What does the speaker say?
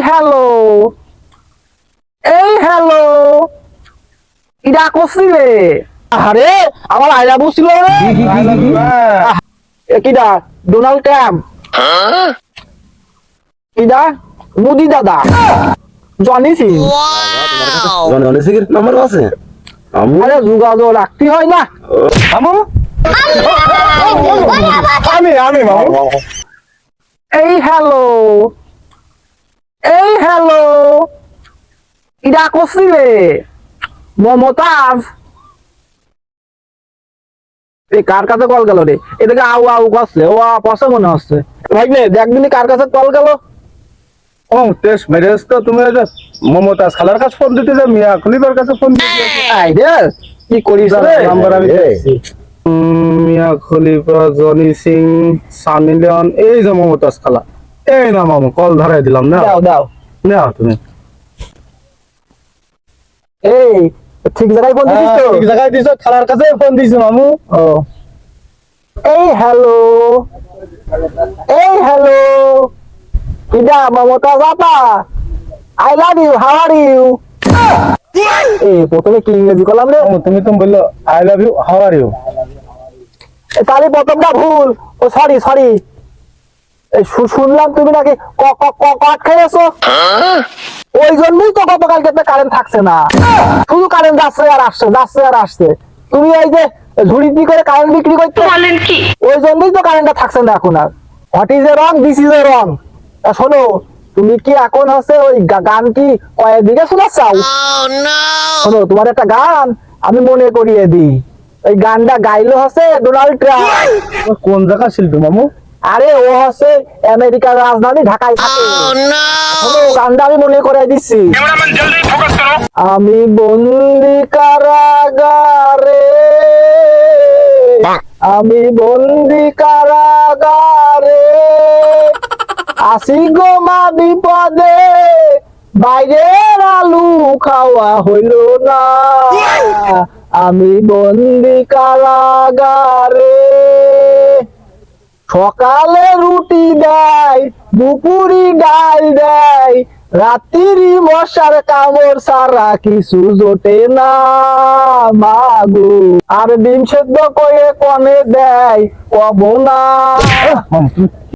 Hello, এই hello, Ida করছি রে? আরে আমার আইলা বসছিল রে। কিডা? Donald Trump? কিডা? মোদি দাদা? জনি সিং? জনগণের সিকিউরিটি নাম্বার আছে আরে যোগাযোগ রাখতে হয় না? মামু আমি মামু এই হ্যালো, এই হ্যালো, ইডা করছি রে? মমতাজ? এই কার কাছে কল গেল রে? এদিকে আউ আউ করছে, ও পয়সা মনে হচ্ছে। ভাই নে দেখবিনি কার কাছে কল গেল? ও তেজ মেরেজ তো তুমি মমতাজ খালার কাছে ফোন দিতে যে মিয়া খলিফার কাছে ফোন দিতে আই রে কি করিস রে? নাম্বার আমি দেখছি মিয়া খলিফা জনি সিং সানি লিওন এই যে মমতাজ খালা এই না মামু কল ধরাই দিলাম না দাও দাও। না তুমি এই ঠিক জায়গায় ফোন দিছিস তো? ঠিক জায়গায় দিছো খালার কাছে ফোন দিছি মামু ও এই হ্যালো, এই হ্যালো, ইডা মমতাজ আপা, I love you, how are you? এই প্রথমে কি ইংরেজি করলাম রে? তুমি তো বললো I love you how are you তাহলে প্রথমটা ভুল। ও সরি সরি। এই শুনলাম তুমি নাকি কট খেয়েছো, ওই জন্যই তো গতকালকে কারেন্ট থাকছে না। শুধু কারেন্ট যাচ্ছে আর আসছে, যাচ্ছে আর আসছে। তুমি এই যে ঝুড়ি দিয়ে করে কারেন্ট বিক্রি করতে বলেন কি, ওই জন্যই তো কারেন্টটা থাকছে না এখন আর। What is a wrong, this is a wrong. শোনো, তুমি কি এখন হচ্ছে ওই গান কি কয়েকদিকে শোনা চাও? শোনো, তোমার একটা গান আমি মনে করিয়ে দিই। ওই গানটা গাইলো হচ্ছে ডোনাল্ড ট্রাম্প। কোন জায়গা শিল্পী মামু আরে ও হচ্ছে আমেরিকার রাজধানী ঢাকায় থাকে। শোনো, গানটা আমি মনে করে দিচ্ছি। আমি বন্দি কারাগারে, আমি বন্দি কারাগারে, আসি গো মা বিপদে, বাইরের আলু খাওয়া হইল না। আমি বন্দি কারাগারে, সকালে রুটি দেয়, দুপুরি ডাল দেয়, রাত্রি মশার কামড় সারা কিছু জোটে না মাগো। আর ডিম সেদ্ধ করে কনে দেয় কব না।